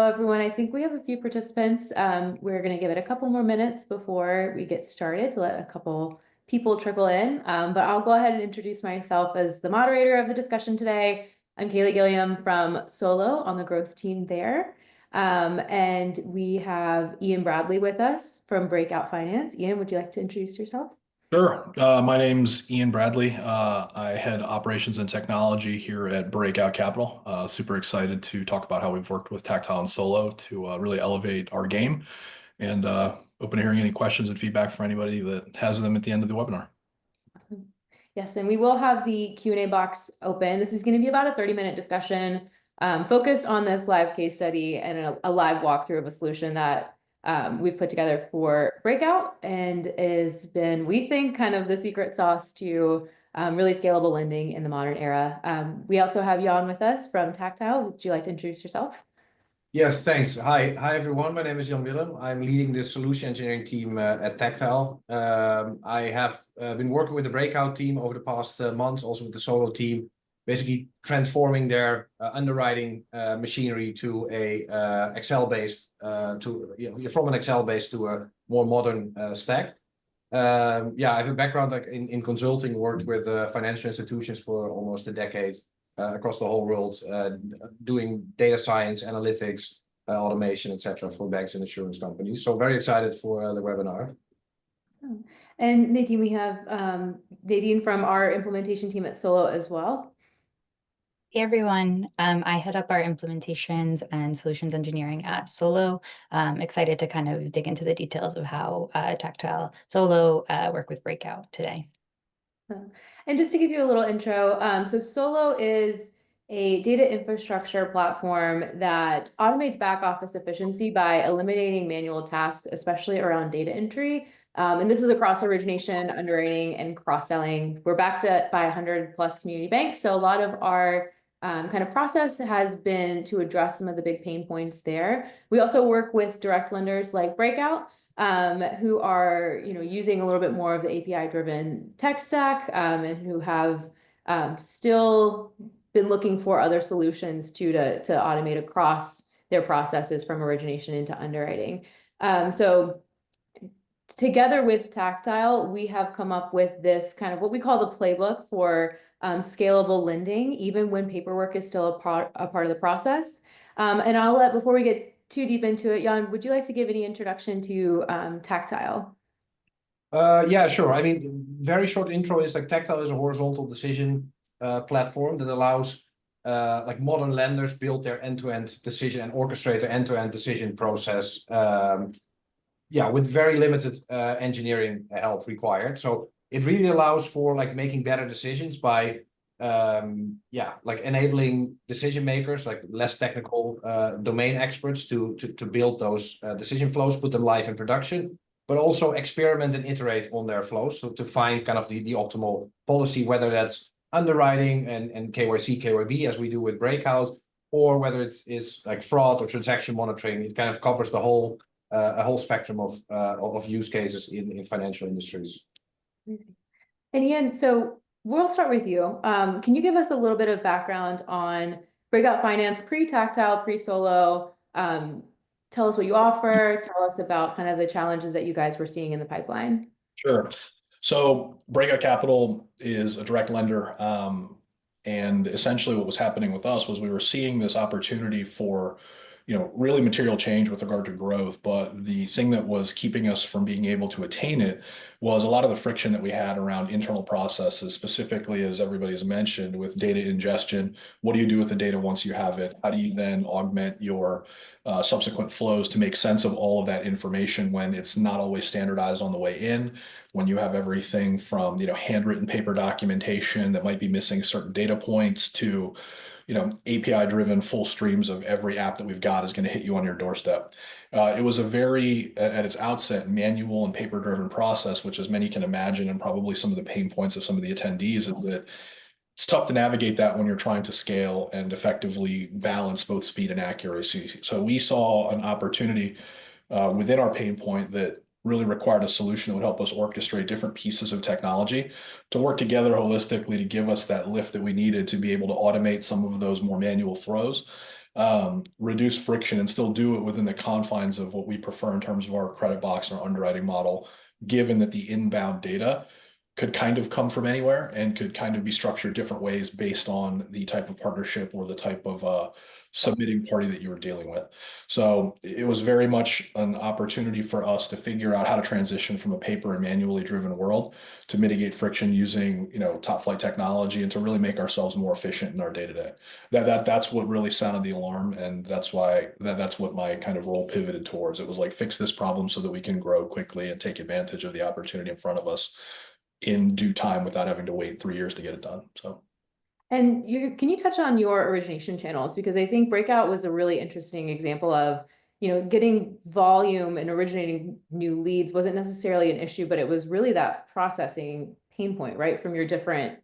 everyone. I think we have a few participants. We're going to give it a couple more minutes before we get started to let a couple people trickle in. But I'll go ahead and introduce myself as the moderator of the discussion today. I'm Kaylee Gilliam from Solo on the growth team there. And we have Ian Bradley with us from Breakout Finance. Ian, would you like to introduce yourself? Sure. My name's Ian Bradley. I head operations and technology here at Breakout Capital. Super excited to talk about how we've worked with Tactile and Solo to really elevate our game, and open to hearing any questions and feedback from anybody that has them at the end of the webinar. Awesome. Yes, and we will have the Q&A box open. This is going to be about a 30-minute discussion focused on this live case study and a live walkthrough of a solution that we've put together for Breakout and has been, we think, kind of the secret sauce to really scalable lending in the modern era. We also have Jan with us from Tactile. Would you like to introduce yourself? Yes, thanks. Hi everyone. My name is Jan Willem. I'm leading the solution engineering team at Tactile. I have been working with the Breakout team over the past months, also with the Solo team, basically transforming their underwriting machinery to a Excel-based from an Excel-based to a more modern stack. I have a background in consulting, worked with financial institutions for almost a decade. Across the whole world, doing data science, analytics, automation, etc., for banks and insurance companies. So very excited for the webinar. Awesome. And Nadine, we have Nadine from our implementation team at Solo as well. Hey everyone, I head up our implementations and solutions engineering at Solo. Excited to kind of dig into the details of how Tactile Solo work with Breakout today. And just to give you a little intro, so Solo is a data infrastructure platform that automates back office efficiency by eliminating manual tasks, especially around data entry. And this is across origination, underwriting, and cross-selling. We're backed by 100+ community banks. So a lot of our kind of process has been to address some of the big pain points there. We also work with direct lenders like Breakout, who are using a little bit more of the API-driven tech stack, and who have still been looking for other solutions to automate across their processes from origination into underwriting. So together with Tactile, we have come up with this kind of what we call the playbook for scalable lending, even when paperwork is still a part of the process. And I'll let, before we get too deep into it, Jan, would you like to give any introduction to Tactile? Yeah, sure. I mean, very short intro is like Tactile is a horizontal decision platform that allows like modern lenders build their end-to-end decision and orchestrate their end-to-end decision process. With very limited engineering help required. So it really allows for like making better decisions by like enabling decision makers, like less technical domain experts to build those decision flows, put them live in production, but also experiment and iterate on their flows. So to find kind of the optimal policy, whether that's underwriting and KYC, KYB, as we do with Breakout, or whether it is like fraud or transaction monitoring. It kind of covers the whole a whole spectrum of use cases in financial industries. And Ian, so we'll start with you. Can you give us a little bit of background on Breakout Finance, pre-Tactile, pre-Solo? Tell us what you offer. Tell us about kind of the challenges that you guys were seeing in the pipeline. Sure. So Breakout Capital is a direct lender. And essentially what was happening with us was we were seeing this opportunity for really material change with regard to growth. But the thing that was keeping us from being able to attain it was a lot of the friction that we had around internal processes, specifically, as everybody's mentioned, with data ingestion. What do you do with the data once you have it? How do you then augment your subsequent flows to make sense of all of that information when it's not always standardized on the way in, when you have everything from handwritten paper documentation that might be missing certain data points to API-driven full streams of every app that we've got is going to hit you on your doorstep. It was a very, at its outset, manual and paper-driven process, which, as many can imagine, and probably some of the pain points of some of the attendees, is that it's tough to navigate that when you're trying to scale and effectively balance both speed and accuracy. So we saw an opportunity within our pain point that really required a solution that would help us orchestrate different pieces of technology to work together holistically to give us that lift that we needed to be able to automate some of those more manual flows, reduce friction and still do it within the confines of what we prefer in terms of our credit box and our underwriting model, given that the inbound data could kind of come from anywhere and could kind of be structured different ways based on the type of partnership or the type of submitting party that you were dealing with. So it was very much an opportunity for us to figure out how to transition from a paper and manually driven world to mitigate friction using, top flight technology and to really make ourselves more efficient in our day to day. That's what really sounded the alarm, and that's why that's what my kind of role pivoted towards. It was like, fix this problem so that we can grow quickly and take advantage of the opportunity in front of us in due time without having to wait 3 years to get it done. So. And can you touch on your origination channels? Because I think Breakout was a really interesting example of, getting volume and originating new leads wasn't necessarily an issue, but it was really that processing pain point, right? From your different,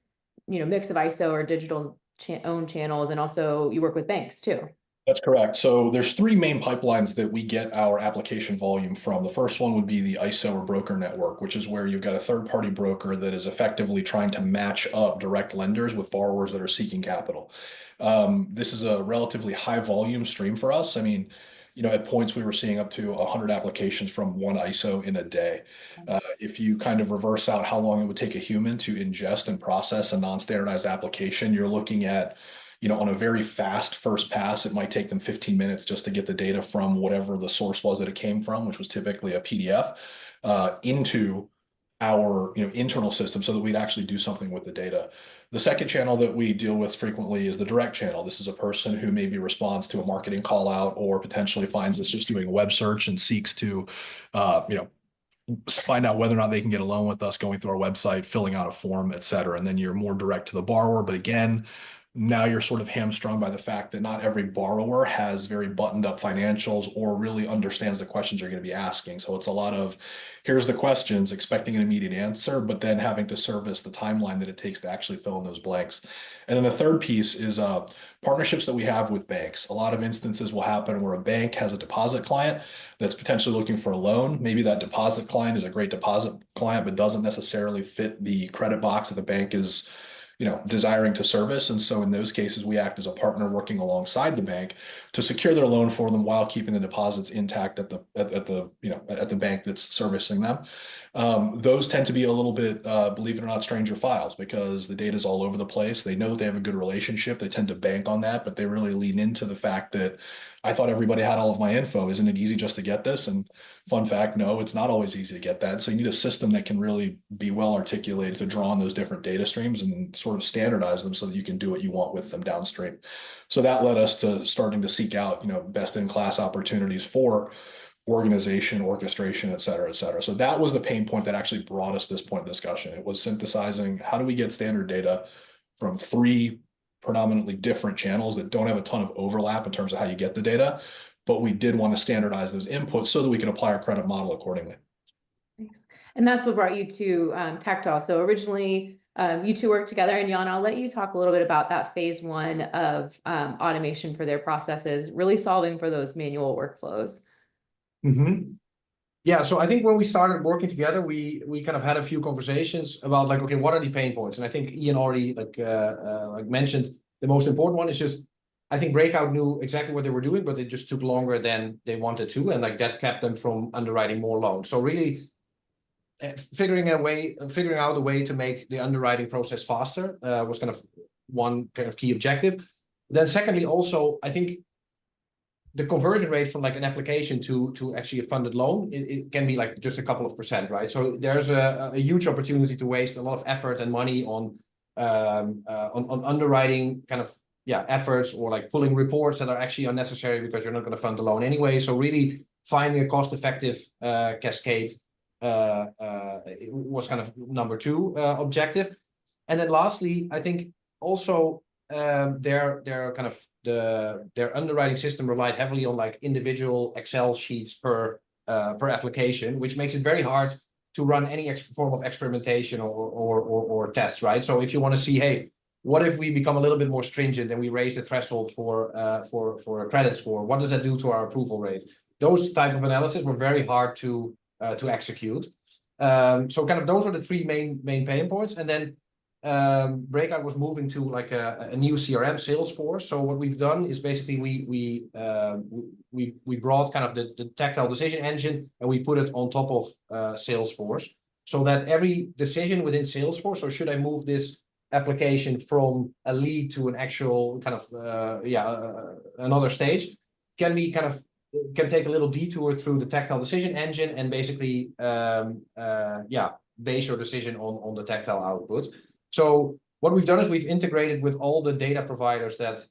mix of ISO or digital owned channels. And also you work with banks too. That's correct. So there's three main pipelines that we get our application volume from. The first one would be the ISO or broker network, which is where you've got a third-party broker that is effectively trying to match up direct lenders with borrowers that are seeking capital. This is a relatively high volume stream for us. I mean, at points we were seeing up to 100 applications from one ISO in a day. If you kind of reverse out how long it would take a human to ingest and process a non-standardized application, you're looking at on a very fast first pass, it might take them 15 minutes just to get the data from whatever the source was that it came from, which was typically a PDF, into our internal system so that we'd actually do something with the data. The second channel that we deal with frequently is the direct channel. This is a person who maybe responds to a marketing call out or potentially finds us just doing a web search and seeks to, find out whether or not they can get a loan with us, going through our website, filling out a form, et cetera. And then you're more direct to the borrower. But again, now you're sort of hamstrung by the fact that not every borrower has very buttoned up financials or really understands the questions you're going to be asking. So it's a lot of, here's the questions, expecting an immediate answer, but then having to service the timeline that it takes to actually fill in those blanks. And then the third piece is partnerships that we have with banks. A lot of instances will happen where a bank has a deposit client that's potentially looking for a loan. Maybe that deposit client is a great deposit client, but doesn't necessarily fit the credit box that the bank is desiring to service. And so in those cases, we act as a partner working alongside the bank to secure their loan for them while keeping the deposits intact at the bank that's servicing them. Those tend to be a little bit, believe it or not, stranger files because the data is all over the place. They know that they have a good relationship. They tend to bank on that, but they really lean into the fact that I thought everybody had all of my info. Isn't it easy just to get this? And fun fact, no, it's not always easy to get that. So you need a system that can really be well articulated to draw on those different data streams and sort of standardize them so that you can do what you want with them downstream. So that led us to starting to seek out, best in class opportunities for organization, orchestration, et cetera, et cetera. So that was the pain point that actually brought us this point of discussion. It was synthesizing, how do we get standard data from three predominantly different channels that don't have a ton of overlap in terms of how you get the data, but we did want to standardize those inputs so that we can apply our credit model accordingly. Thanks. And that's what brought you to Tactile. So originally, you two worked together, and Jan, I'll let you talk a little bit about that phase one of automation for their processes, really solving for those manual workflows. Mm-hmm. Yeah, so I think when we started working together, we kind of had a few conversations about like, okay, what are the pain points? And I think Ian already like mentioned the most important one is just, I think Breakout knew exactly what they were doing, but it just took longer than they wanted to, and like that kept them from underwriting more loans. So really figuring out a way to make the underwriting process faster was kind of one kind of key objective. Then secondly, also, I think the conversion rate from like an application to actually a funded loan, it can be like just a couple of percent, right? So there's a huge opportunity to waste a lot of effort and money on underwriting kind of efforts or like pulling reports that are actually unnecessary because you're not going to fund the loan anyway. So really finding a cost-effective cascade was kind of number two objective. And then lastly, I think also their kind of their underwriting system relied heavily on like individual Excel sheets per application, which makes it very hard to run any form of experimentation or test, right? So if you want to see, hey, what if we become a little bit more stringent and we raise the threshold for a credit score? What does that do to our approval rate? Those type of analysis were very hard to execute. So kind of those are the three main pain points, and then Breakout was moving to like a new CRM, Salesforce. So what we've done is basically we brought kind of the tactile decision engine and we put it on top of Salesforce, so that every decision within Salesforce, or should I move this application from a lead to an actual kind of another stage, can be kind of can take a little detour through the tactile decision engine and basically base your decision on the tactile output. So what we've done is we've integrated with all the data providers that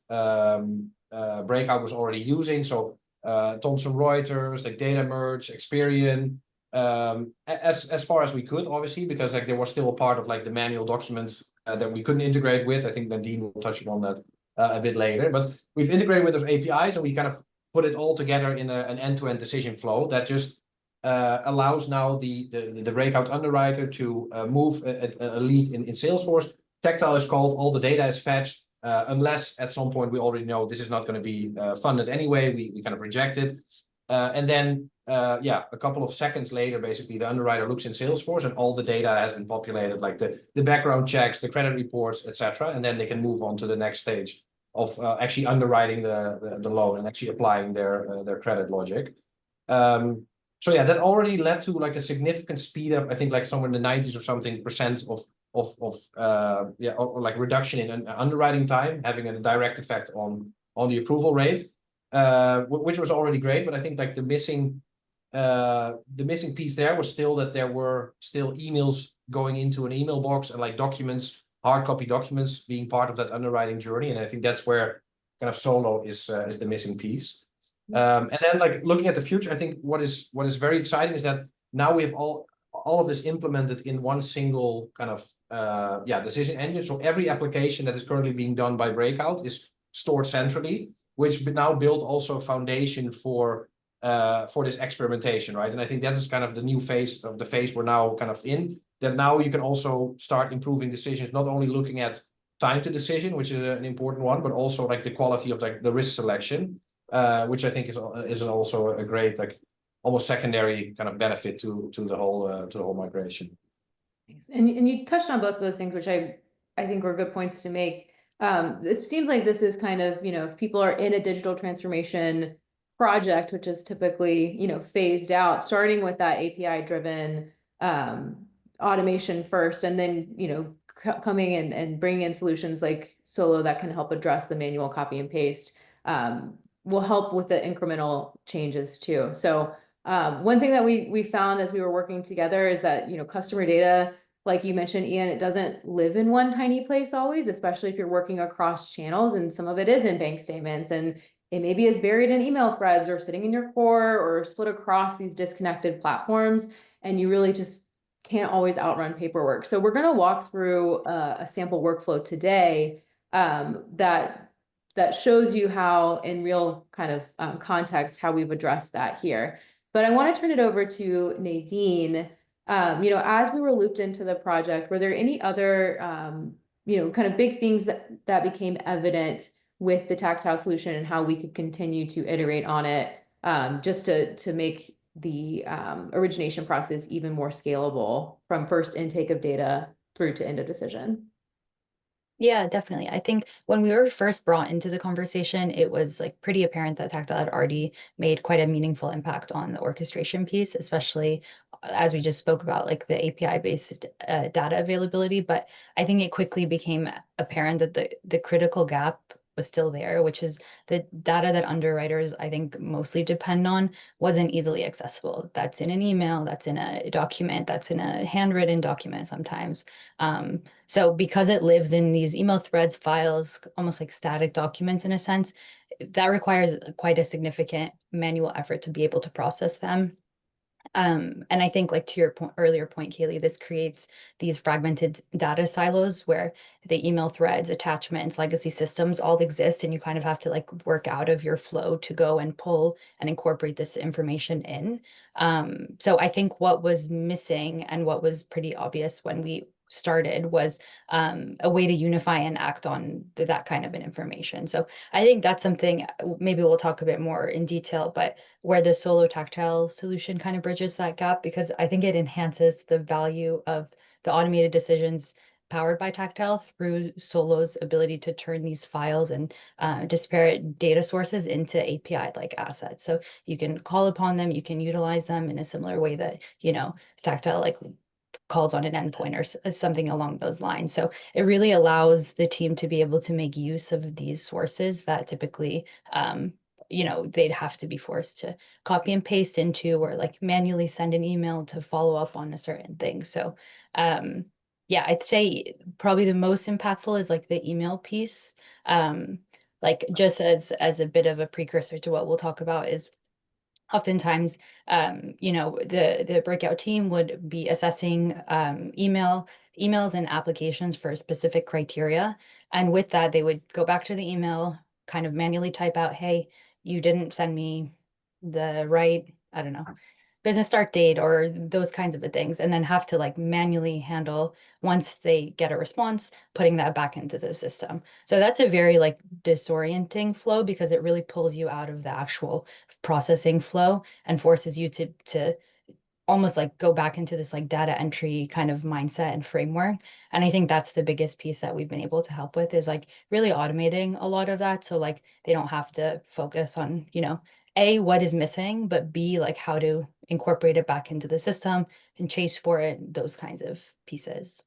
Breakout was already using. So Thomson Reuters, like Data Merge, Experian, as far as we could, obviously, because like there was still a part of like the manual documents that we couldn't integrate with. I think Nadine will touch upon that a bit later. But we've integrated with those APIs and we kind of put it all together in an end-to-end decision flow that just allows now the Breakout underwriter to move a lead in Salesforce. Tactile is called, all the data is fetched, unless at some point we already know this is not going to be funded anyway, we kind of reject it. And then, a couple of seconds later, basically the underwriter looks in Salesforce and all the data has been populated, like the background checks, the credit reports, etc. And then they can move on to the next stage of actually underwriting the loan and actually applying their credit logic. So yeah, that already led to like a significant speed up. I think like somewhere in the 90s or something percent of like reduction in underwriting time, having a direct effect on the approval rate, which was already great. But I think like the missing piece there was still that there were still emails going into an email box and like documents, hard copy documents being part of that underwriting journey. And I think that's where kind of Solo is the missing piece. And then like looking at the future, I think what is very exciting is that now we have all of this implemented in one single kind of decision engine. So every application that is currently being done by Breakout is stored centrally, which now build also a foundation for this experimentation, right? And I think that is kind of the new phase of the phase we're now kind of in, that now you can also start improving decisions, not only looking at time to decision, which is an important one, but also like the quality of like the risk selection, which I think is also a great, like almost secondary kind of benefit to the whole migration. Thanks. And you touched on both of those things, which I think were good points to make. It seems like this is kind of, if people are in a digital transformation project, which is typically, phased out, starting with that API driven automation first, and then, coming in and bringing in solutions like Solo that can help address the manual copy and paste, will help with the incremental changes too. So one thing that we found as we were working together is that, customer data, like you mentioned, Ian, it doesn't live in one tiny place always, especially if you're working across channels, and some of it is in bank statements, and it maybe is buried in email threads or sitting in your core or split across these disconnected platforms, and you really just can't always outrun paperwork. So we're going to walk through a sample workflow today that shows you how, in real kind of context, how we've addressed that here. But I want to turn it over to Nadine. As we were looped into the project, were there any other, kind of big things that became evident with the tactile solution and how we could continue to iterate on it, just to make the origination process even more scalable from first intake of data through to end of decision? Yeah, definitely. I think when we were first brought into the conversation, it was like pretty apparent that Tactile had already made quite a meaningful impact on the orchestration piece, especially as we just spoke about, like the API-based data availability. But I think it quickly became apparent that the critical gap was still there, which is the data that underwriters, I think, mostly depend on wasn't easily accessible. That's in an email, that's in a document, that's in a handwritten document sometimes. So because it lives in these email threads, files, almost like static documents in a sense, that requires quite a significant manual effort to be able to process them. And I think, like to your earlier point, Kaylee, this creates these fragmented data silos where the email threads, attachments, legacy systems all exist, and you kind of have to like work out of your flow to go and pull and incorporate this information in. So I think what was missing and what was pretty obvious when we started was a way to unify and act on that kind of an information. So I think that's something maybe we'll talk a bit more in detail, but where the Solo tactile solution kind of bridges that gap, because I think it enhances the value of the automated decisions powered by Tactile through Solo's ability to turn these files and disparate data sources into API-like assets. So you can call upon them, you can utilize them in a similar way that, you know, Tactile like calls on an endpoint or something along those lines. So it really allows the team to be able to make use of these sources that typically, you know, they'd have to be forced to copy and paste into, or like manually send an email to follow up on a certain thing. So, yeah, I'd say probably the most impactful is like the email piece. Like just as a bit of a precursor to what we'll talk about is oftentimes, you know, the breakout team would be assessing emails and applications for specific criteria. And with that, they would go back to the email, kind of manually type out, hey, you didn't send me the right, I don't know, business start date or those kinds of things, and then have to like manually handle, once they get a response, putting that back into the system. So that's a very like disorienting flow, because it really pulls you out of the actual processing flow and forces you to almost like go back into this like data entry kind of mindset and framework. And I think that's the biggest piece that we've been able to help with, is like really automating a lot of that. So like they don't have to focus on, you know, A, what is missing, but B, like how to incorporate it back into the system and chase for it, those kinds of pieces.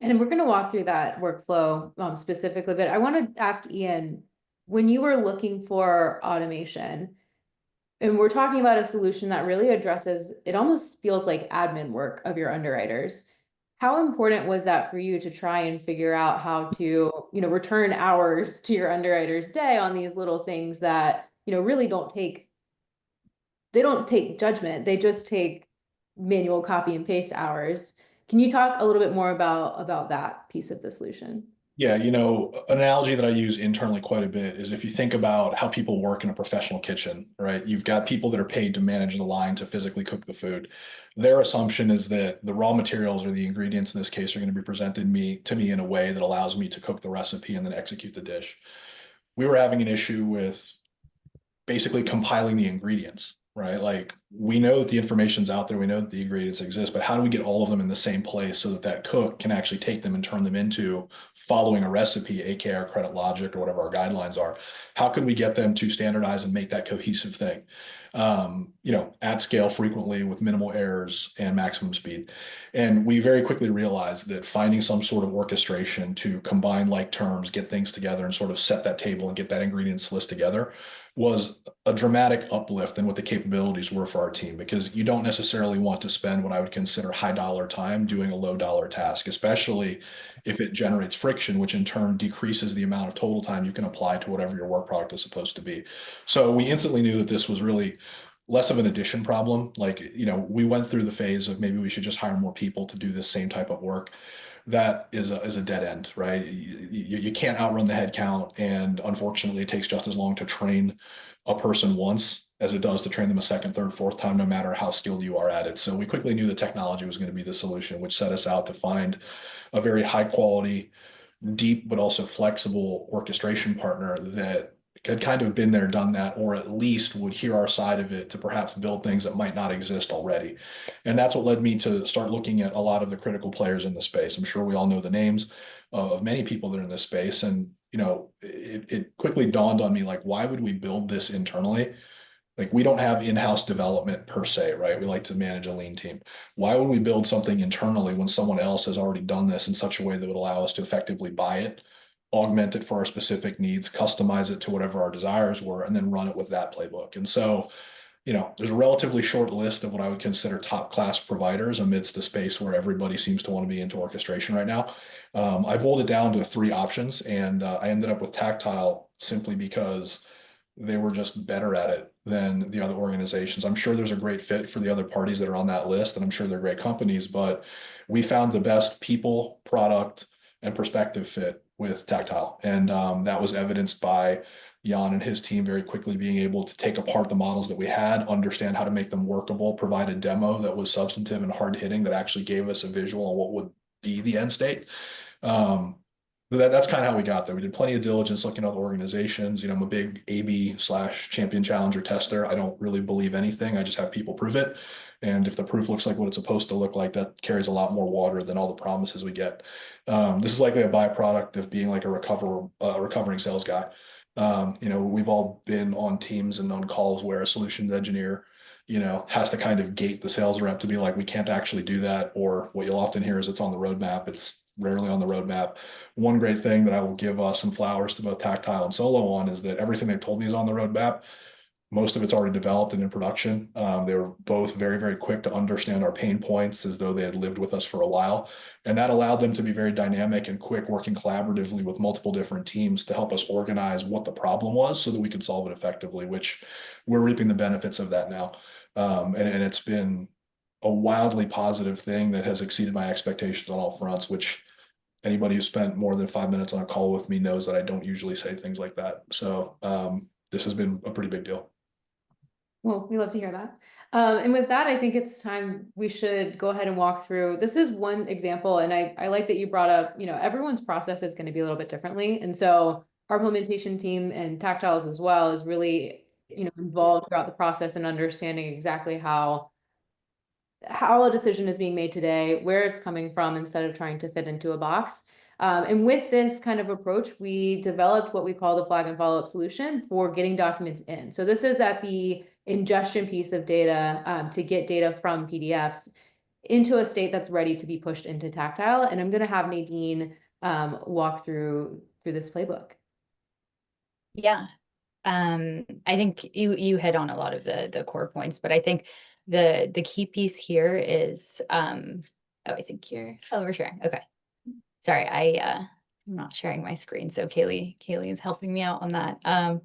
And we're going to walk through that workflow specifically, but I want to ask Ian, when you were looking for automation, and we're talking about a solution that really addresses, it almost feels like admin work of your underwriters. How important was that for you to try and figure out how to, you know, return hours to your underwriter's day on these little things that, you know, really they don't take judgment, they just take manual copy and paste hours. Can you talk a little bit more about that piece of the solution? Yeah, you know, an analogy that I use internally quite a bit is if you think about how people work in a professional kitchen, right? You've got people that are paid to manage the line to physically cook the food. Their assumption is that the raw materials or the ingredients in this case are going to be presented to me in a way that allows me to cook the recipe and then execute the dish. We were having an issue with basically compiling the ingredients, right? Like we know that the information's out there, we know that the ingredients exist, but how do we get all of them in the same place so that that cook can actually take them and turn them into following a recipe, aka our credit logic or whatever our guidelines are? How can we get them to standardize and make that cohesive thing? You know, at scale frequently with minimal errors and maximum speed. And we very quickly realized that finding some sort of orchestration to combine like terms, get things together and sort of set that table and get that ingredients list together was a dramatic uplift in what the capabilities were for our team, because you don't necessarily want to spend what I would consider high dollar time doing a low dollar task, especially if it generates friction, which in turn decreases the amount of total time you can apply to whatever your work product is supposed to be. So we instantly knew that this was really less of an addition problem. Like, you know, we went through the phase of maybe we should just hire more people to do this same type of work. That is a dead end, right? You can't outrun the head count. And unfortunately, it takes just as long to train a person once as it does to train them a second, third, fourth time, no matter how skilled you are at it. So we quickly knew the technology was going to be the solution, which set us out to find a very high quality, deep, but also flexible orchestration partner that had kind of been there, done that, or at least would hear our side of it to perhaps build things that might not exist already. And that's what led me to start looking at a lot of the critical players in the space. I'm sure we all know the names of many people that are in this space. And, you know, it quickly dawned on me, like, why would we build this internally? Like we don't have in-house development per se, right? We like to manage a lean team. Why would we build something internally when someone else has already done this in such a way that would allow us to effectively buy it, augment it for our specific needs, customize it to whatever our desires were, and then run it with that playbook? And so, you know, there's a relatively short list of what I would consider top class providers amidst the space where everybody seems to want to be into orchestration right now. I boiled it down to 3 options, and I ended up with Tactile simply because they were just better at it than the other organizations. I'm sure there's a great fit for the other parties that are on that list, and I'm sure they're great companies, but we found the best people, product, and perspective fit with Tactile. And that was evidenced by Jan and his team very quickly being able to take apart the models that we had, understand how to make them workable, provide a demo that was substantive and hard hitting that actually gave us a visual on what would be the end state. Um, That's kind of how we got there. We did plenty of diligence looking at other organizations. You know, I'm a big AB/champion challenger tester. I don't really believe anything. I just have people prove it. And if the proof looks like what it's supposed to look like, that carries a lot more water than all the promises we get. This is likely a byproduct of being like a recovering sales guy. You know, we've all been on teams and on calls where a solutions engineer, you know, has to kind of gate the sales rep to be like, we can't actually do that. Or what you'll often hear is it's on the roadmap. It's rarely on the roadmap. One great thing that I will give some flowers to both Tactile and Solo on is that everything they've told me is on the roadmap. Most of it's already developed and in production. They were both very, very quick to understand our pain points as though they had lived with us for a while. And that allowed them to be very dynamic and quick, working collaboratively with multiple different teams to help us organize what the problem was so that we could solve it effectively, which we're reaping the benefits of that now. And it's been a wildly positive thing that has exceeded my expectations on all fronts, which anybody who spent more than 5 minutes on a call with me knows that I don't usually say things like that. So this has been a pretty big deal. Well, we love to hear that. And with that, I think it's time we should go ahead and walk through. This is one example, and I like that you brought up, you know, everyone's process is going to be a little bit differently. And so our implementation team and Tactiles as well is really, you know, involved throughout the process and understanding exactly how a decision is being made today, where it's coming from, instead of trying to fit into a box. And with this kind of approach, we developed what we call the flag and follow-up solution for getting documents in. So this is at the ingestion piece of data to get data from PDFs into a state that's ready to be pushed into Tactile. And I'm going to have Nadine walk through this playbook. Yeah. I think you hit on a lot of the core points, but I think the key piece here is oh, I think we're sharing. Okay. Sorry, I'm not sharing my screen, so Kaylee is helping me out on that.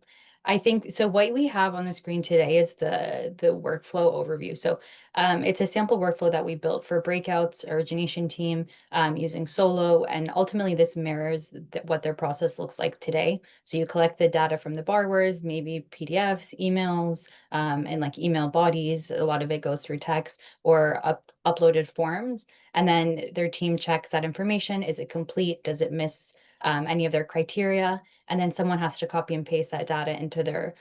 I think so. What we have on the screen today is the workflow overview. So it's a sample workflow that we built for Breakout's origination team using Solo, and ultimately this mirrors what their process looks like today. So you collect the data from the borrowers, maybe PDFs, emails, and like email bodies. A lot of it goes through text or uploaded forms. And then their team checks that information. Is it complete? Does it miss any of their criteria? And then someone has to copy and paste that data into their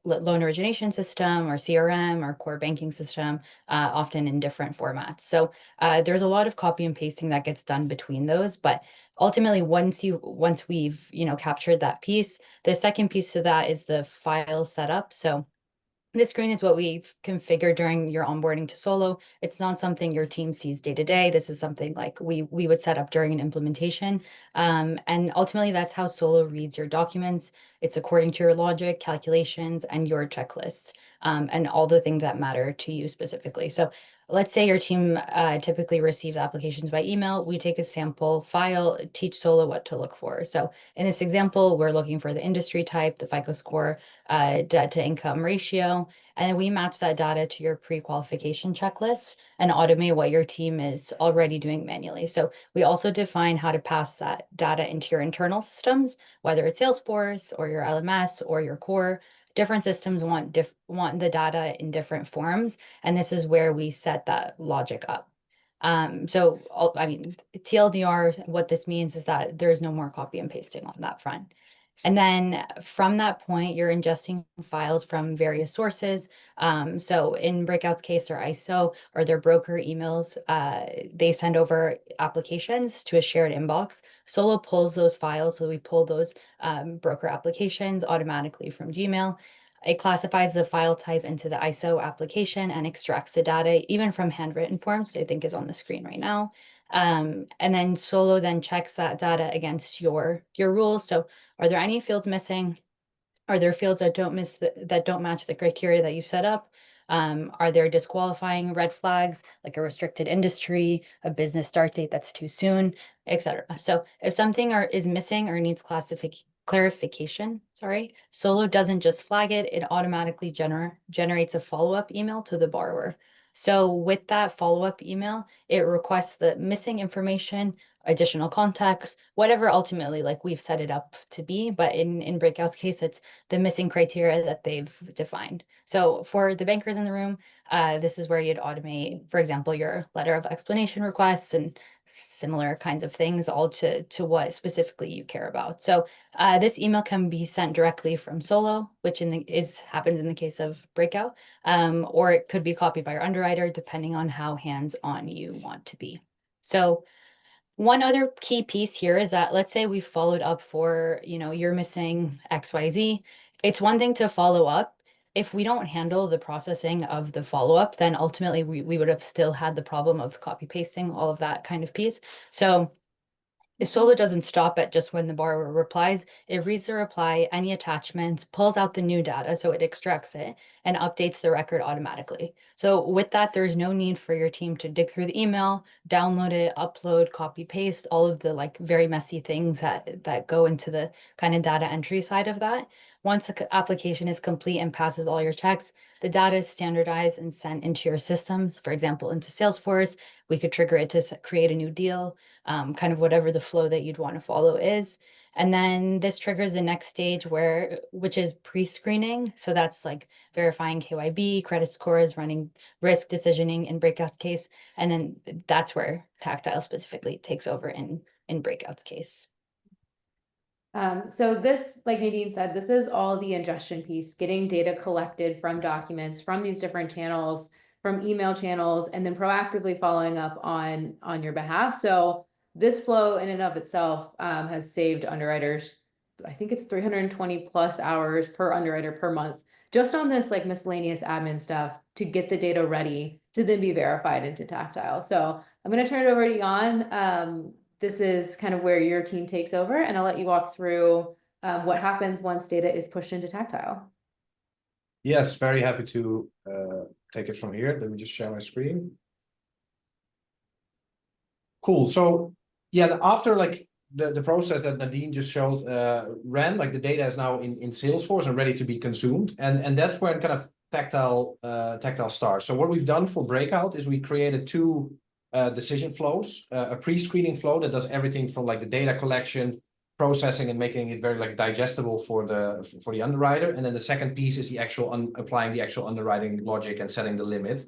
loan origination system or CRM or core banking system, often in different formats. So there's a lot of copy and pasting that gets done between those. But ultimately, once we've captured that piece, the second piece to that is the file setup. So this screen is what we've configured during your onboarding to Solo. It's not something your team sees day to day. This is something like we would set up during an implementation. And ultimately, that's how Solo reads your documents. It's according to your logic, calculations, and your checklists, and all the things that matter to you specifically. So let's say your team typically receives applications by email. We take a sample file, teach Solo what to look for. So in this example, we're looking for the industry type, the FICO score, debt to income ratio, and then we match that data to your pre-qualification checklist and automate what your team is already doing manually. So we also define how to pass that data into your internal systems, whether it's Salesforce or your LMS or your core. Different systems want the data in different forms, and this is where we set that logic up. So I mean, TLDR, what this means is that there's no more copy and pasting on that front. And then from that point, you're ingesting files from various sources. So in Breakout's case, or ISO or their broker emails, they send over applications to a shared inbox. Solo pulls those files, so we pull those broker applications automatically from Gmail. It classifies the file type into the ISO application and extracts the data, even from handwritten forms, which I think is on the screen right now. And then Solo then checks that data against your rules. So are there any fields missing? Are there fields that don't match the criteria that you've set up? Are there disqualifying red flags, like a restricted industry, a business start date that's too soon, etc.? So if something is missing or needs clarification, Solo doesn't just flag it, it automatically generates a follow-up email to the borrower. So with that follow-up email, it requests the missing information, additional context, whatever ultimately like we've set it up to be. But in Breakout's case, it's the missing criteria that they've defined. So for the bankers in the room, this is where you'd automate, for example, your letter of explanation requests and similar kinds of things, all to what specifically you care about. So this email can be sent directly from Solo, which happens in the case of Breakout, or it could be copied by your underwriter, depending on how hands-on you want to be. So one other key piece here is that, let's say we followed up for, you're missing XYZ. It's one thing to follow up. If we don't handle the processing of the follow-up, then ultimately we would have still had the problem of copy pasting, all of that kind of piece. So Solo doesn't stop at just when the borrower replies. It reads the reply, any attachments, pulls out the new data, so it extracts it, and updates the record automatically. So with that, there's no need for your team to dig through the email, download it, upload, copy, paste, all of the very messy things that go into the kind of data entry side of that. Once the application is complete and passes all your checks, the data is standardized and sent into your systems. For example, into Salesforce, we could trigger it to create a new deal, kind of whatever the flow that you'd want to follow is. And then this triggers the next stage which is pre-screening. So that's like verifying KYB, credit scores, running risk decisioning in Breakout's case. And then that's where Tactile specifically takes over in Breakout's case. So this, like Nadine said, this is all the ingestion piece, getting data collected from documents, from these different channels, from email channels, and then proactively following up on your behalf. So this flow in and of itself has saved underwriters, I think it's 320 plus hours per underwriter per month, just on this like miscellaneous admin stuff to get the data ready to then be verified into Tactile. So I'm going to turn it over to Jan. This is kind of where your team takes over, and I'll let you walk through what happens once data is pushed into Tactile. Yes, very happy to take it from here. Let me just share my screen. Cool. So yeah, after like the process that Nadine just showed ran, like the data is now in Salesforce and ready to be consumed, and that's when kind of Tactile starts. So what we've done for Breakout is we created two decision flows, a pre-screening flow that does everything from like the data collection, processing, and making it very like digestible for the underwriter. And then the second piece is the actual applying the actual underwriting logic and setting the limit.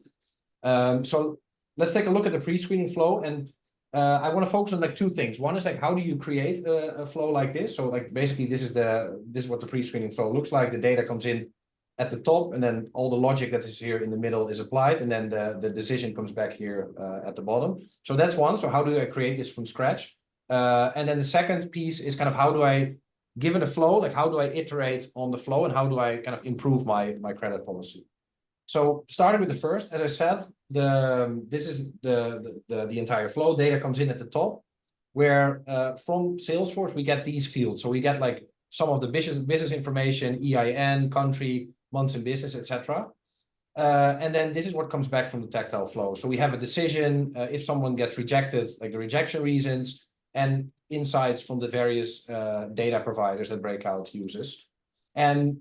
So let's take a look at the pre-screening flow, and I want to focus on like two things. One is like, how do you create a flow like this? So like basically this is what the pre-screening flow looks like. The data comes in at the top, and then all the logic that is here in the middle is applied, and then the decision comes back here at the bottom. So that's one. So how do I create this from scratch? And then the second piece is kind of how do I, given a flow, like how do I iterate on the flow, and how do I kind of improve my credit policy? So starting with the first, as I said, this is the entire flow. Data comes in at the top, where from Salesforce we get these fields. So we get like some of the business information, EIN, country, months in business, etc. And then this is what comes back from the Tactile flow. So we have a decision, if someone gets rejected, like the rejection reasons, and insights from the various data providers that Breakout uses. And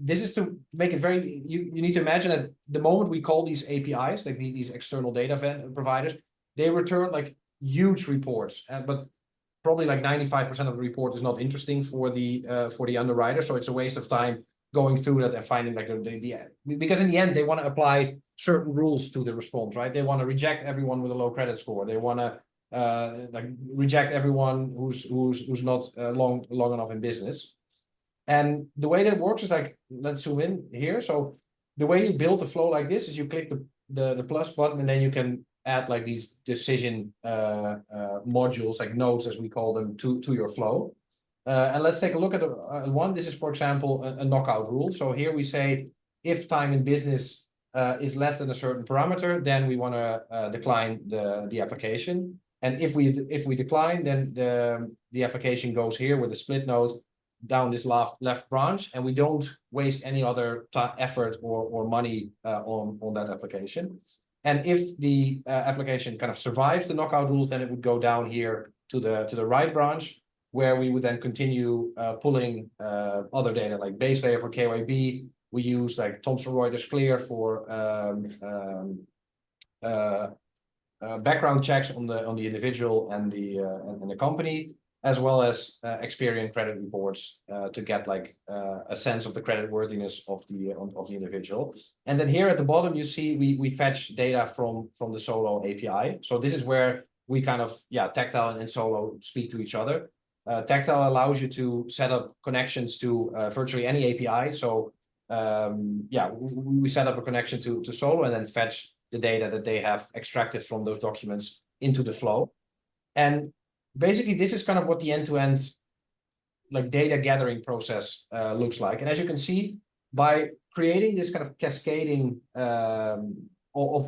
this is to make it very, you need to imagine that the moment we call these APIs, like these external data providers, they return like huge reports, but probably like 95% of the report is not interesting for the underwriter. So it's a waste of time going through that and finding like because in the end, they want to apply certain rules to the response, right? They want to reject everyone with a low credit score. They want to like reject everyone who's not long enough in business. And the way that works is like, let's zoom in here. So the way you build a flow like this is you click the plus button, and then you can add like these decision modules, like nodes as we call them, to your flow. And let's take a look at one. This is, for example, a knockout rule. So here we say, if time in business is less than a certain parameter, then we want to decline the application. And if we decline, then the application goes here with a split node down this left branch, and we don't waste any other effort or money on that application. And if the application kind of survives the knockout rules, then it would go down here to the right branch, where we would then continue pulling other data like base layer for KYB. We use like Thomson Reuters Clear for background checks on the individual and the company, as well as Experian credit reports to get like a sense of the credit worthiness of the individual. And then here at the bottom, you see we fetch data from the Solo API. So this is where we kind of, Tactile and Solo speak to each other. Tactile allows you to set up connections to virtually any API. So we set up a connection to Solo and then fetch the data that they have extracted from those documents into the flow. And basically, this is kind of what the end-to-end like data gathering process looks like. And as you can see, by creating this kind of cascading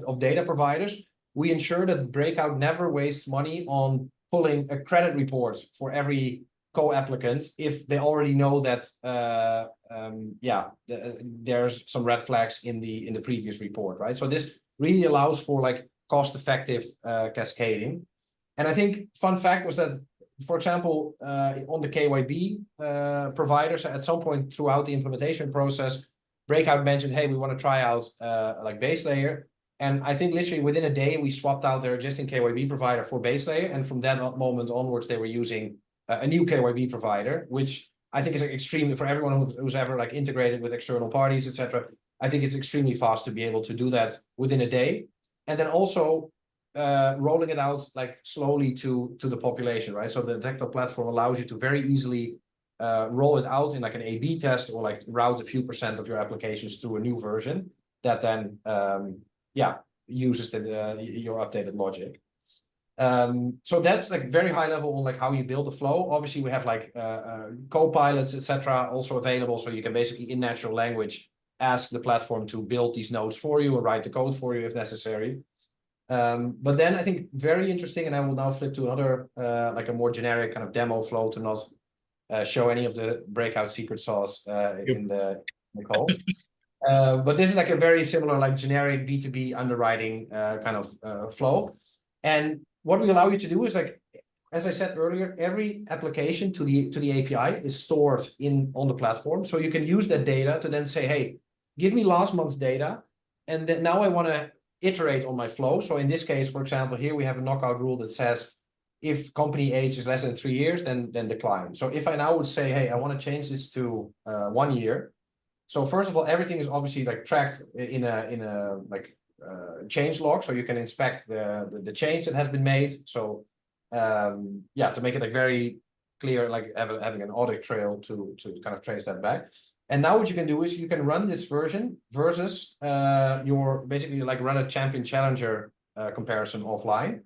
of data providers, we ensure that Breakout never wastes money on pulling a credit report for every co-applicant if they already know that there's some red flags in the previous report, right? So this really allows for like cost-effective cascading. And I think fun fact was that, for example, on the KYB providers, at some point throughout the implementation process, Breakout mentioned, hey, we want to try out like base layer. And I think literally within a day, we swapped out their existing KYB provider for base layer. And from that moment onwards, they were using a new KYB provider, which I think is like extremely, for everyone who's ever like integrated with external parties, etc. I think it's extremely fast to be able to do that within a day. And then also rolling it out like slowly to the population, right? So the Tactile platform allows you to very easily roll it out in like an A/B test or like route a few % of your applications through a new version that then uses your updated logic. So that's like very high level on like how you build the flow. Obviously, we have like co-pilots, etc., also available, so you can basically in natural language ask the platform to build these nodes for you or write the code for you if necessary. But then I think very interesting, and I will now flip to another like a more generic kind of demo flow to not show any of the Breakout secret sauce in the call. But this is like a very similar like generic B2B underwriting kind of flow. And what we allow you to do is like, as I said earlier, every application to the API is stored on the platform. So you can use that data to then say, hey, give me last month's data. And then now I want to iterate on my flow. So in this case, for example, here we have a knockout rule that says if company age is less than 3 years, then decline. So if I now would say, hey, I want to change this to 1 year. So first of all, everything is obviously like tracked in a like change log, so you can inspect the change that has been made. So to make it like very clear, like having an audit trail to kind of trace that back. And now what you can do is you can run this version versus your basically like run a champion challenger comparison offline,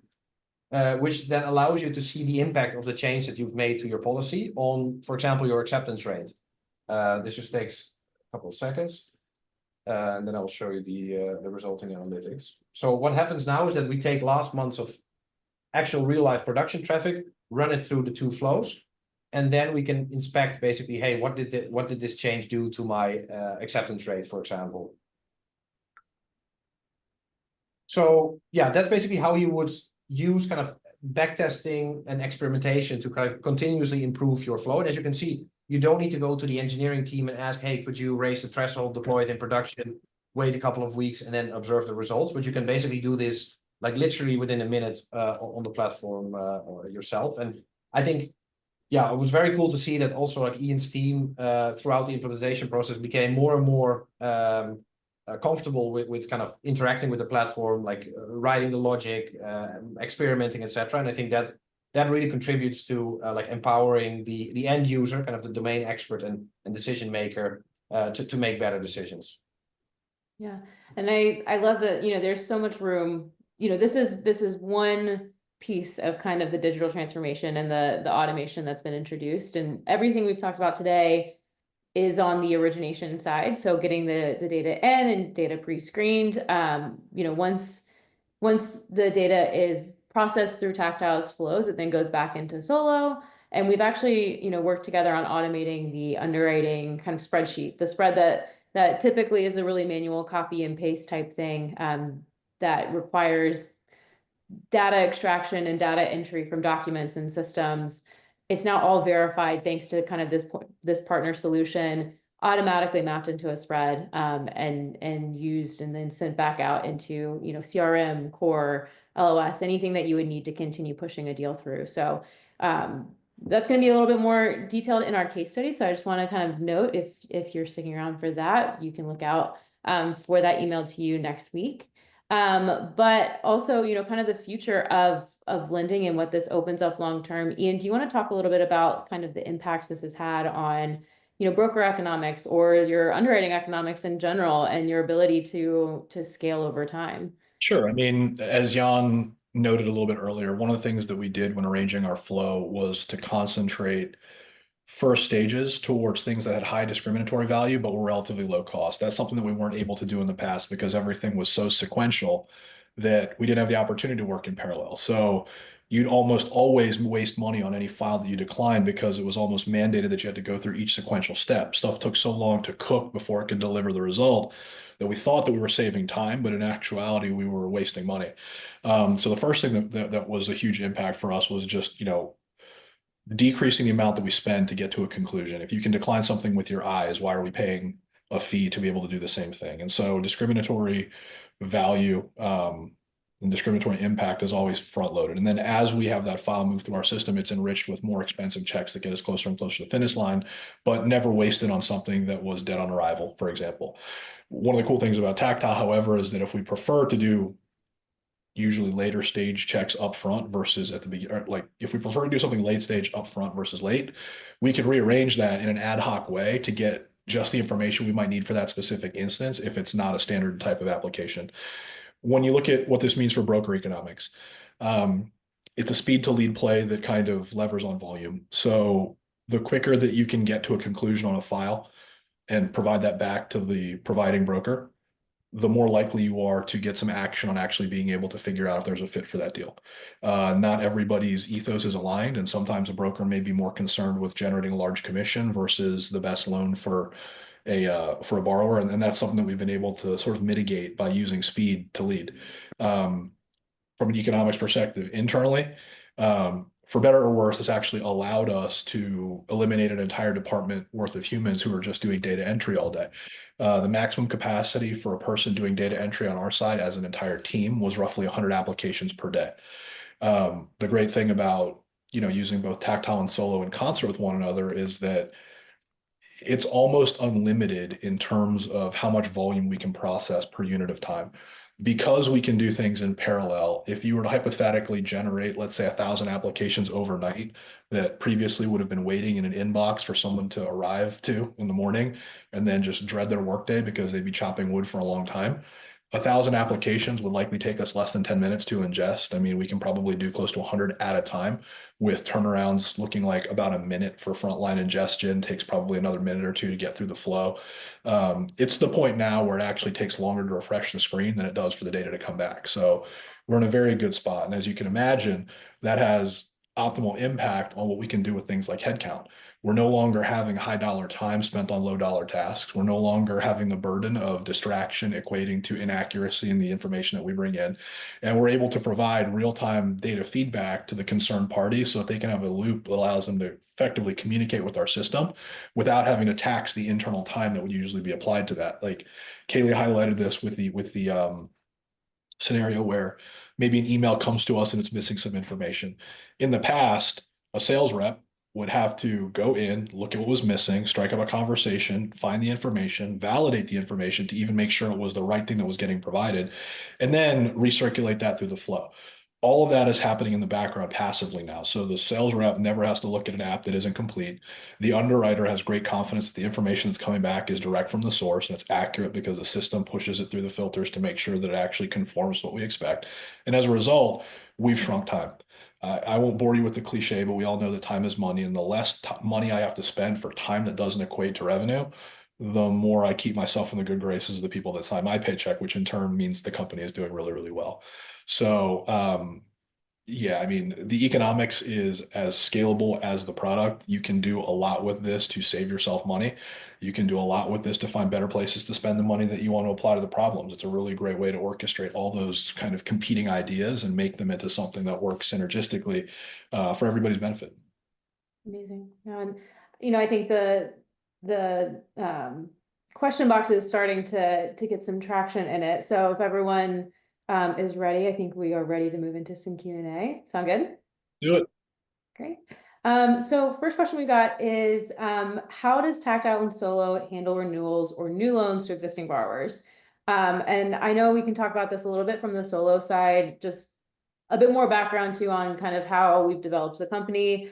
which then allows you to see the impact of the change that you've made to your policy on, for example, your acceptance rate. This just takes a couple of seconds. And then I'll show you the resulting analytics. So what happens now is that we take last months of actual real life production traffic, run it through the two flows, and then we can inspect basically, hey, what did this change do to my acceptance rate, for example? So yeah, that's basically how you would use kind of backtesting and experimentation to kind of continuously improve your flow. And as you can see, you don't need to go to the engineering team and ask, hey, could you raise the threshold, deploy it in production, wait a couple of weeks, and then observe the results. But you can basically do this like literally within a minute on the platform yourself. And I think, yeah, it was very cool to see that also like Ian's team throughout the implementation process became more and more comfortable with kind of interacting with the platform, like writing the logic, experimenting, etc. And I think that really contributes to like empowering the end user, kind of the domain expert and decision maker to make better decisions. Yeah, and I love that, there's so much room. This is one piece of kind of the digital transformation and the automation that's been introduced, and everything we've talked about today is on the origination side. So getting the data in and data pre-screened. Once the data is processed through Tactile's flows, it then goes back into Solo. And we've actually, worked together on automating the underwriting kind of spreadsheet, the spread that typically is a really manual copy and paste type thing that requires data extraction and data entry from documents and systems. It's now all verified thanks to kind of this partner solution, automatically mapped into a spread and used and then sent back out into CRM, core, LOS, anything that you would need to continue pushing a deal through. So that's going to be a little bit more detailed in our case study. So I just want to kind of note, if you're sticking around for that, you can look out for that email to you next week. But also, kind of the future of lending and what this opens up long term. Ian, do you want to talk a little bit about kind of the impacts this has had on, broker economics or your underwriting economics in general and your ability to scale over time? Sure. I mean, as Jan noted a little bit earlier, one of the things that we did when arranging our flow was to concentrate first stages towards things that had high discriminatory value, but were relatively low cost. That's something that we weren't able to do in the past because everything was so sequential that we didn't have the opportunity to work in parallel. So you'd almost always waste money on any file that you declined because it was almost mandated that you had to go through each sequential step. Stuff took so long to cook before it could deliver the result that we thought that we were saving time, but in actuality, we were wasting money. So the first thing that was a huge impact for us was just, decreasing the amount that we spend to get to a conclusion. If you can decline something with your eyes, why are we paying a fee to be able to do the same thing? And so discriminatory value and discriminatory impact is always front loaded. And then as we have that file move through our system, it's enriched with more expensive checks that get us closer and closer to the finish line, but never wasted on something that was dead on arrival, for example. One of the cool things about Tactile, however, is that if we prefer to do usually later stage checks up front versus at the beginning. Like if we prefer to do something late stage up front versus late, we could rearrange that in an ad hoc way to get just the information we might need for that specific instance if it's not a standard type of application. When you look at what this means for broker economics, it's a speed to lead play that kind of levers on volume. So the quicker that you can get to a conclusion on a file and provide that back to the providing broker, the more likely you are to get some action on actually being able to figure out if there's a fit for that deal. Not everybody's ethos is aligned, and sometimes a broker may be more concerned with generating a large commission versus the best loan for a borrower, and that's something that we've been able to sort of mitigate by using speed to lead. From an economics perspective, internally, for better or worse, this actually allowed us to eliminate an entire department worth of humans who are just doing data entry all day. The maximum capacity for a person doing data entry on our side as an entire team was roughly 100 applications per day. The great thing about using both Tactile and Solo in concert with one another is that it's almost unlimited in terms of how much volume we can process per unit of time. Because we can do things in parallel, if you were to hypothetically generate, let's say, 1,000 applications overnight that previously would have been waiting in an inbox for someone to arrive to in the morning and then just dread their workday because they'd be chopping wood for a long time, 1,000 applications would likely take us less than 10 minutes to ingest. I mean, we can probably do close to 100 at a time with turnarounds looking like about a minute for frontline ingestion, takes probably another minute or two to get through the flow. It's the point now where it actually takes longer to refresh the screen than it does for the data to come back. So we're in a very good spot. And as you can imagine, that has optimal impact on what we can do with things like headcount. We're no longer having high dollar time spent on low dollar tasks. We're no longer having the burden of distraction equating to inaccuracy in the information that we bring in. And we're able to provide real-time data feedback to the concerned parties so that they can have a loop that allows them to effectively communicate with our system without having to tax the internal time that would usually be applied to that. Like Kaylee highlighted this with the scenario where maybe an email comes to us and it's missing some information. In the past, a sales rep would have to go in, look at what was missing, strike up a conversation, find the information, validate the information to even make sure it was the right thing that was getting provided, and then recirculate that through the flow. All of that is happening in the background passively now. So the sales rep never has to look at an app that isn't complete. The underwriter has great confidence that the information that's coming back is direct from the source and it's accurate because the system pushes it through the filters to make sure that it actually conforms to what we expect. And as a result, we've shrunk time. I won't bore you with the cliche, but we all know that time is money, and the less money I have to spend for time that doesn't equate to revenue, the more I keep myself in the good graces of the people that sign my paycheck, which in turn means the company is doing really, really well. So, yeah, I mean, the economics is as scalable as the product. You can do a lot with this to save yourself money. You can do a lot with this to find better places to spend the money that you want to apply to the problems. It's a really great way to orchestrate all those kind of competing ideas and make them into something that works synergistically for everybody's benefit. Amazing. And I think the question box is starting to get some traction in it. So if everyone is ready, I think we are ready to move into some Q&A. Sound good? Do it. Great. So first question we got is, how does Tactile and Solo handle renewals or new loans to existing borrowers? And I know we can talk about this a little bit from the Solo side, just a bit more background too on kind of how we've developed the company.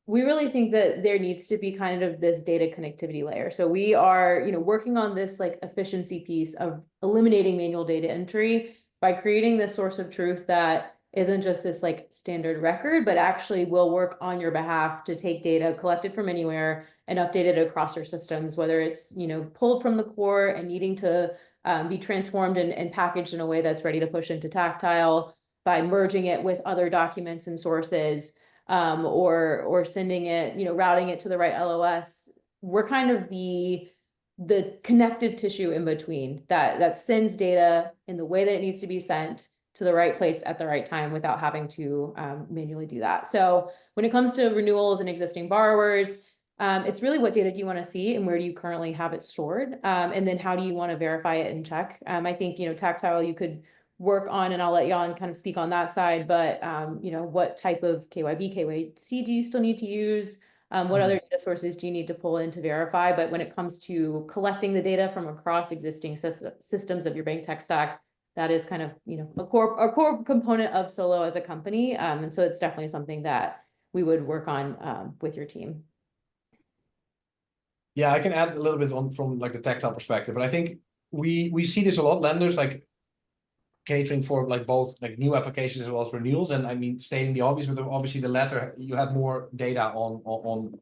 We really think that there needs to be kind of this data connectivity layer. So we are, working on this like efficiency piece of eliminating manual data entry by creating this source of truth that isn't just this like standard record, but actually will work on your behalf to take data collected from anywhere and update it across your systems, whether it's, pulled from the core and needing to be transformed and packaged in a way that's ready to push into Tactile by merging it with other documents and sources, or sending it, routing it to the right LOS. We're kind of the connective tissue in between that sends data in the way that it needs to be sent to the right place at the right time without having to manually do that. So when it comes to renewals and existing borrowers, it's really what data do you want to see and where do you currently have it stored? And then how do you want to verify it and check? I think, Tactile, you could work on, and I'll let Jan kind of speak on that side, but, what type of KYB, KYC do you still need to use? What other data sources do you need to pull in to verify? But when it comes to collecting the data from across existing systems of your bank tech stack, that is kind of, a core component of Solo as a company. And so it's definitely something that we would work on with your team. Yeah, I can add a little bit on from like the Tactile perspective, but I think we see this a lot. Lenders like catering for like both like new applications as well as renewals. And I mean, stating the obvious, but obviously the latter, you have more data on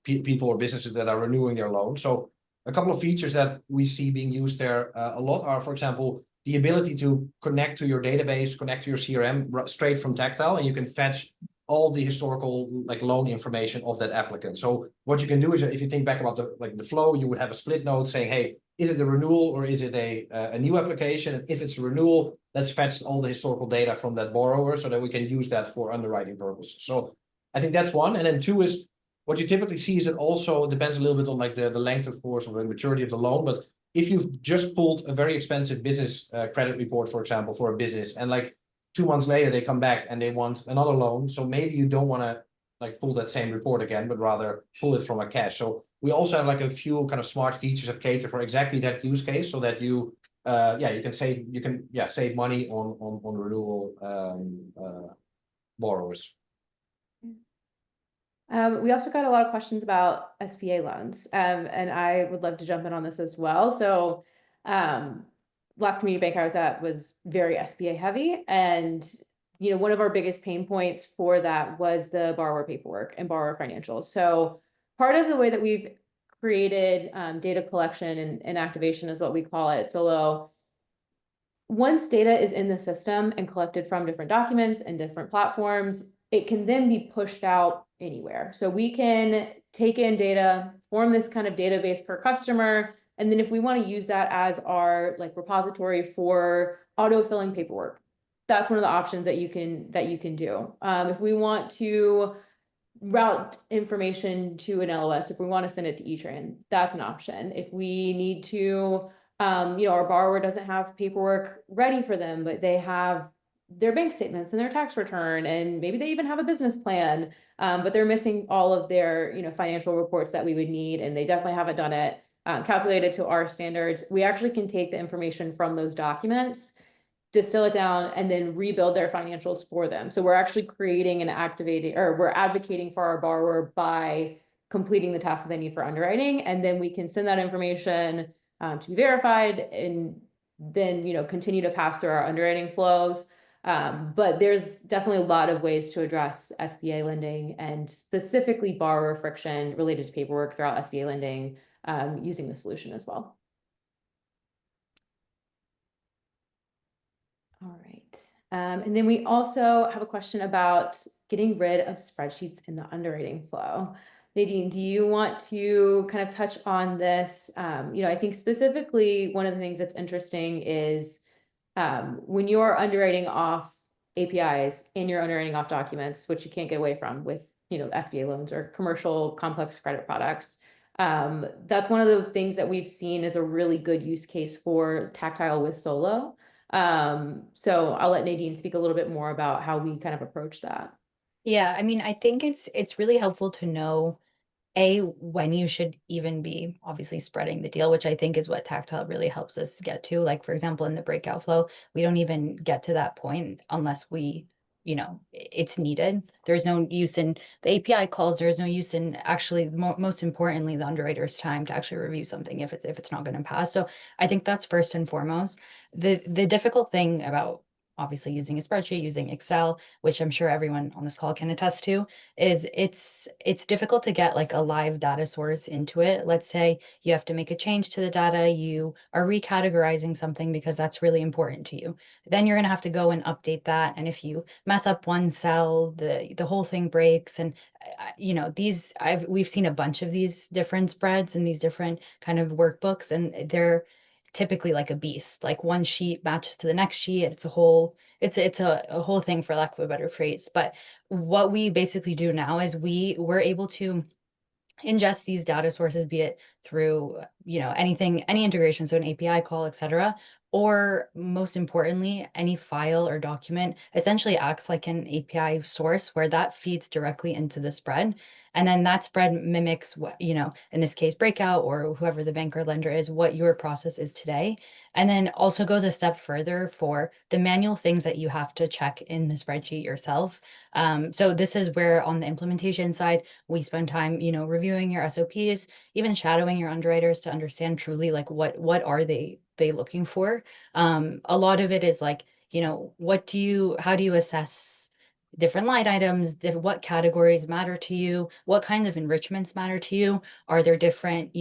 people or businesses that are renewing their loan. So a couple of features that we see being used there a lot are, for example, the ability to connect to your database, connect to your CRM straight from Tactile, and you can fetch all the historical like loan information of that applicant. So what you can do is, if you think back about the flow, you would have a split note saying, hey, is it a renewal or is it a new application? And if it's a renewal, let's fetch all the historical data from that borrower so that we can use that for underwriting purposes. So I think that's one. And then two is what you typically see is it also depends a little bit on like the length, of course, or the maturity of the loan. But if you've just pulled a very expensive business credit report, for example, for a business, and like 2 months later they come back and they want another loan, so maybe you don't want to like pull that same report again, but rather pull it from a cache. So we also have like a few kind of smart features that cater for exactly that use case, so that you you can save money on renewal borrowers. We also got a lot of questions about SBA loans, and I would love to jump in on this as well. So last community bank I was at was very SBA heavy, and one of our biggest pain points for that was the borrower paperwork and borrower financials. So part of the way that we've created data collection and activation is what we call it, Solo. Once data is in the system and collected from different documents and different platforms, it can then be pushed out anywhere. So we can take in data, form this kind of database per customer, and then if we want to use that as our like repository for auto-filling paperwork, that's one of the options that you can do. If we want to route information to an LOS, if we want to send it to E-Tran, that's an option. If we need to, our borrower doesn't have paperwork ready for them, but they have their bank statements and their tax return, and maybe they even have a business plan, but they're missing all of their, financial reports that we would need, and they definitely haven't done it calculated to our standards. We actually can take the information from those documents, distill it down, and then rebuild their financials for them. So we're actually creating and activating, or we're advocating for our borrower by completing the tasks that they need for underwriting. And then we can send that information to be verified, and then, continue to pass through our underwriting flows. But there's definitely a lot of ways to address SBA lending and specifically borrower friction related to paperwork throughout SBA lending using the solution as well. All right. And then we also have a question about getting rid of spreadsheets in the underwriting flow. Nadine, do you want to kind of touch on this? I think specifically one of the things that's interesting is when you're underwriting off APIs and you're underwriting off documents, which you can't get away from with, SBA loans or commercial complex credit products. That's one of the things that we've seen is a really good use case for Tactile with Solo. So I'll let Nadine speak a little bit more about how we kind of approach that. Yeah, I mean, I think it's really helpful to know when you should even be obviously spreading the deal, which I think is what Tactile really helps us get to. Like, for example, in the breakout flow, we don't even get to that point unless we, it's needed. There's no use in the API calls. There's no use in actually, most importantly, the underwriter's time to actually review something if it's not going to pass. So I think that's first and foremost. The difficult thing about obviously using a spreadsheet, using Excel, which I'm sure everyone on this call can attest to, is it's difficult to get like a live data source into it. Let's say you have to make a change to the data, you are recategorizing something because that's really important to you. Then you're going to have to go and update that. And if you mess up one cell, the whole thing breaks. And we've seen a bunch of these different spreads and these different kind of workbooks, and they're typically like a beast. Like one sheet matches to the next sheet. It's a whole thing, for lack of a better phrase. But what we basically do now is we're able to ingest these data sources, be it through, any integration, so an API call, etc. Or most importantly, any file or document essentially acts like an API source where that feeds directly into the spread. And then that spread mimics what, in this case, Breakout or whoever the bank or lender is, what your process is today. And then also goes a step further for the manual things that you have to check in the spreadsheet yourself. So this is where on the implementation side, we spend time, reviewing your SOPs, even shadowing your underwriters to understand truly like what are they looking for. A lot of it is like, how do you assess different line items, what categories matter to you, what kinds of enrichments matter to you? Are there different,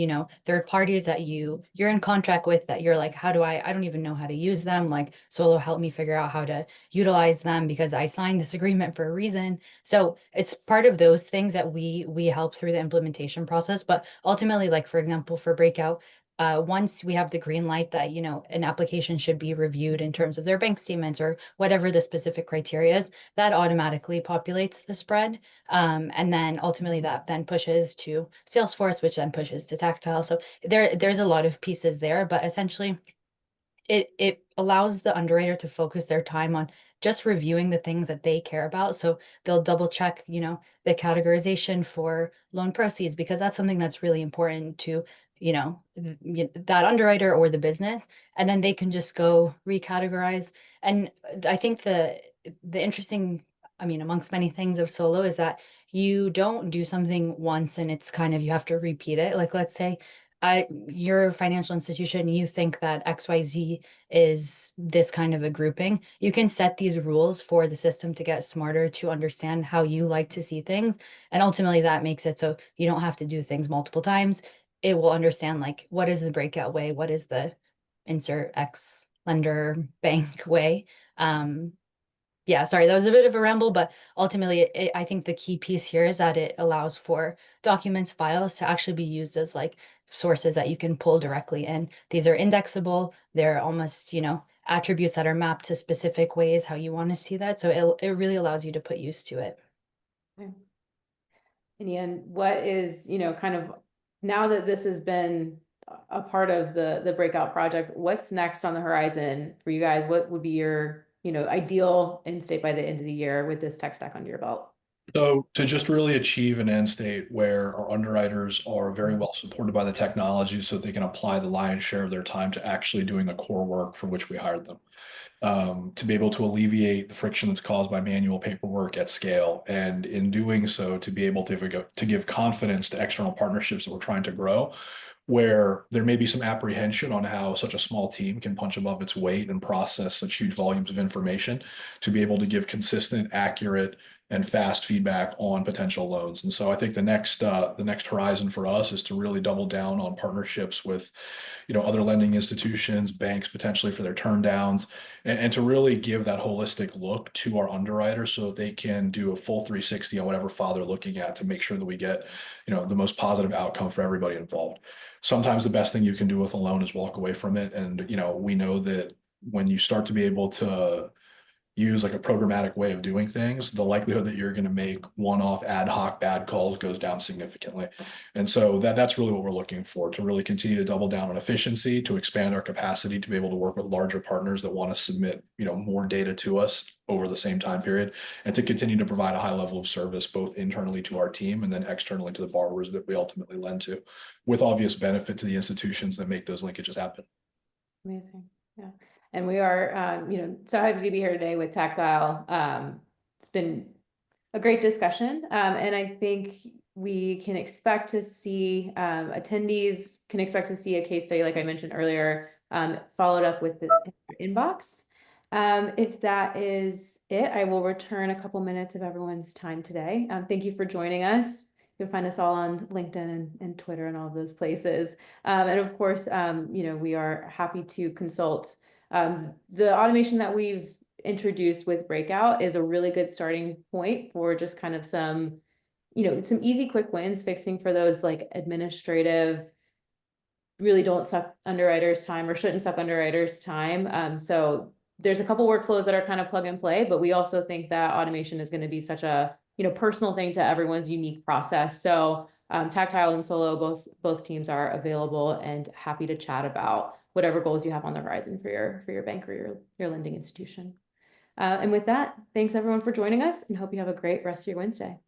third parties that you're in contract with that you're like, how do I don't even know how to use them, like Solo helped me figure out how to utilize them because I signed this agreement for a reason. So it's part of those things that we help through the implementation process. But ultimately, like for example, for Breakout, once we have the green light that, an application should be reviewed in terms of their bank statements or whatever the specific criteria is, that automatically populates the spread. And then ultimately that then pushes to Salesforce, which then pushes to Tactile. So there's a lot of pieces there, but essentially it allows the underwriter to focus their time on just reviewing the things that they care about. So they'll double check, the categorization for loan proceeds, because that's something that's really important to, that underwriter or the business. And then they can just go recategorize. And I think the interesting, amongst many things of Solo, is that you don't do something once and it's kind of, you have to repeat it. Like, let's say you're a financial institution, you think that XYZ is this kind of a grouping. You can set these rules for the system to get smarter, to understand how you like to see things. And ultimately that makes it so you don't have to do things multiple times. It will understand like, what is the breakout way? What is the insert X lender bank way? Yeah, sorry, that was a bit of a ramble, but ultimately I think the key piece here is that it allows for documents, files to actually be used as like sources that you can pull directly in. These are indexable. They're almost, attributes that are mapped to specific ways how you want to see that. So it really allows you to put use to it. And Ian, what is, kind of, now that this has been a part of the breakout project, what's next on the horizon for you guys? What would be your, ideal end state by the end of the year with this tech stack under your belt? So to just really achieve an end state where our underwriters are very well supported by the technology so that they can apply the lion's share of their time to actually doing the core work for which we hired them. To be able to alleviate the friction that's caused by manual paperwork at scale. And in doing so, to be able to give confidence to external partnerships that we're trying to grow, where there may be some apprehension on how such a small team can punch above its weight and process such huge volumes of information, to be able to give consistent, accurate, and fast feedback on potential loans. And so I think the next horizon for us is to really double down on partnerships with, other lending institutions, banks potentially for their turn downs, and to really give that holistic look to our underwriters so that they can do a full 360 on whatever file they're looking at to make sure that we get, the most positive outcome for everybody involved. Sometimes the best thing you can do with a loan is walk away from it. And, we know that when you start to be able to use like a programmatic way of doing things, the likelihood that you're going to make one-off ad hoc bad calls goes down significantly. And so that's really what we're looking for, to really continue to double down on efficiency, to expand our capacity to be able to work with larger partners that want to submit, more data to us over the same time period, and to continue to provide a high level of service both internally to our team and then externally to the borrowers that we ultimately lend to, with obvious benefit to the institutions that make those linkages happen. Amazing. Yeah. And we are, so happy to be here today with Tactile. It's been a great discussion. And I think we can expect to see, attendees can expect to see a case study, like I mentioned earlier, followed up with the inbox. If that is it, I will return a couple minutes of everyone's time today. Thank you for joining us. You can find us all on LinkedIn and Twitter and all of those places. And of course, we are happy to consult. The automation that we've introduced with Breakout is a really good starting point for just kind of some easy, quick wins, fixing for those like administrative, really don't suck underwriters' time or shouldn't suck underwriters' time. So there's a couple workflows that are kind of plug and play, but we also think that automation is going to be such a personal thing to everyone's unique process. So Tactile and Solo, both teams are available and happy to chat about whatever goals you have on the horizon for your bank or your lending institution. And with that, thanks everyone for joining us, and hope you have a great rest of your Wednesday.